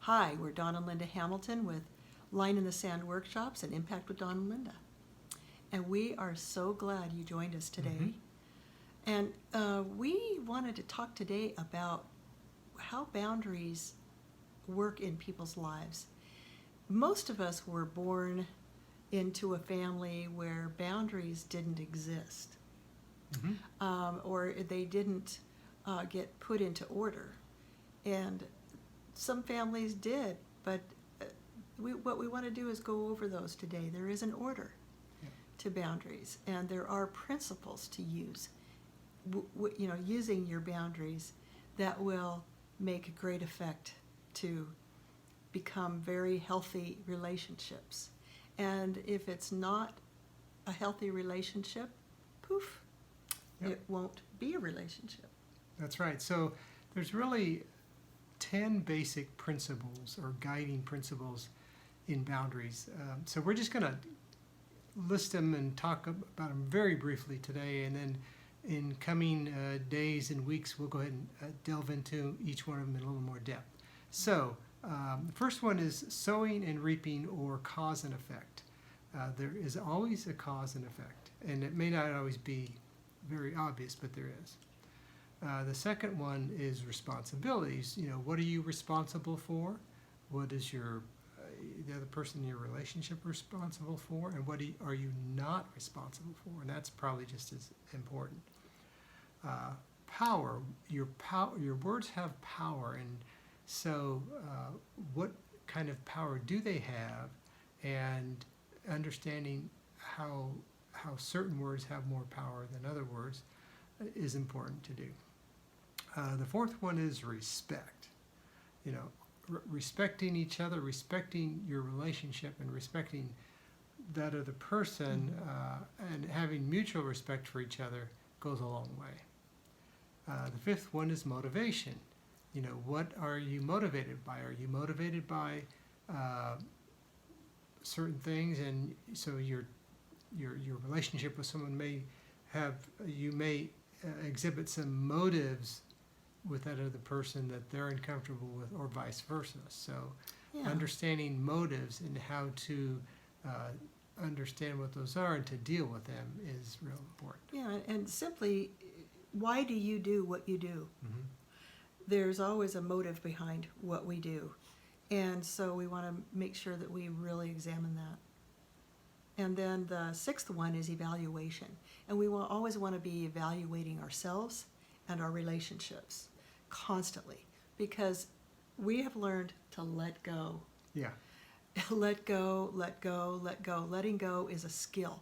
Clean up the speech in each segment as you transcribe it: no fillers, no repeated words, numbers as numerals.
Hi, we're Don and Linda Hamilton with Line in the Sand Workshops and Impact with Don and Linda. And we are so glad you joined us today. And we wanted to talk today about how boundaries work in people's lives. Most of us were born into a family where boundaries didn't exist, or they didn't get put into order. And some families did, but what we want to do is go over those today. There is an order to boundaries, and there are principles to use. Using your boundaries that will make a great effect to become very healthy relationships. And if it's not a healthy relationship, poof, it won't be a relationship. That's right. So there's really 10 basic principles or guiding principles in boundaries. So we're just going to list them and talk about them very briefly today, and then in coming days and weeks we'll go ahead and delve into each one of them in a little more depth. So the first one is sowing and reaping, or cause and effect. There is always a cause and effect, and it may not always be very obvious, but there is. The second one is responsibilities. What are you responsible for? What is the other person in your relationship responsible for? And what are you not responsible for? And that's probably just as important. Power. Your words have power, and so what kind of power do they have? And understanding how certain words have more power than other words is important to do. The fourth one is respect. Respecting each other, respecting your relationship, and respecting that other person, and having mutual respect for each other goes a long way. The fifth one is motivation. What are you motivated by? Are you motivated by certain things? And so your relationship with someone may exhibit some motives with that other person that they're uncomfortable with, or vice versa. So understanding motives and how to understand what those are and to deal with them is real important. Yeah, and simply, why do you do what you do? There's always a motive behind what we do. And so we want to make sure that we really examine that. And then the sixth one is evaluation. And we will always want to be evaluating ourselves and our relationships constantly, because we have learned to let go. Let go, let go, let go. Letting go is a skill.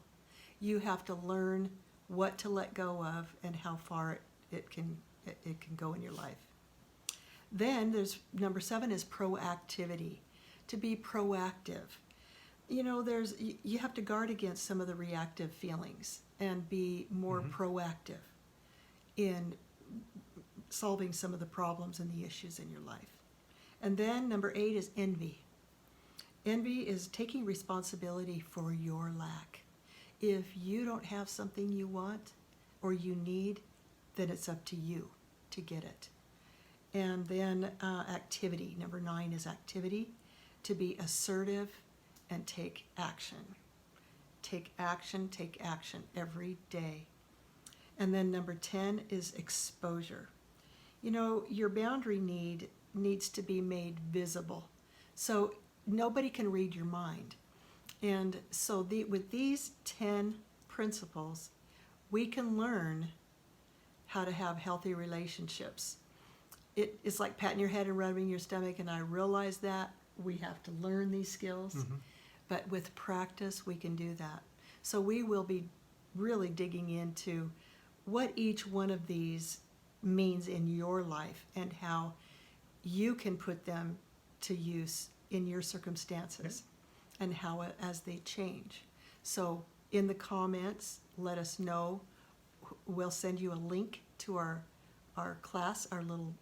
You have to learn what to let go of and how far it can go in your life. Then there's number 7 is proactivity. To be proactive. You have to guard against some of the reactive feelings and be more proactive in solving some of the problems and the issues in your life. And then number 8 is envy. Envy is taking responsibility for your lack. If you don't have something you want or you need, then it's up to you to get it. And then activity. Number 9 is activity. To be assertive and take action. Take action every day. And then number 10 is exposure. Your boundary needs to be made visible. So nobody can read your mind. And so with these 10 principles, we can learn how to have healthy relationships. It's like patting your head and rubbing your stomach, and I realize that we have to learn these skills, but with practice we can do that. So we will be really digging into what each one of these means in your life and how you can put them to use in your circumstances and how as they change. So in the comments, let us know. We'll send you a link to our class, our little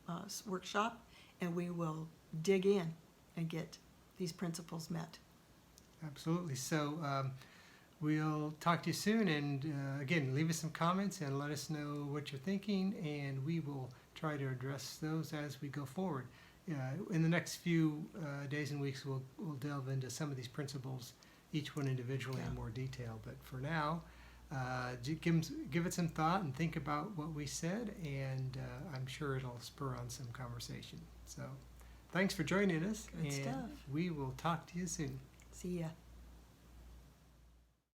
workshop, and we will dig in and get these principles met. Absolutely. So we'll talk to you soon, and again, leave us some comments and let us know what you're thinking, and we will try to address those as we go forward. in the nenext few days and weeks, we'll delve into some of these principles, each one individually in more detail. But for now, give it some thought and think about what we said, and I'm sure it'll spur on some conversation. So thanks for joining us, Good and stuff. we will talk to you soon. See ya.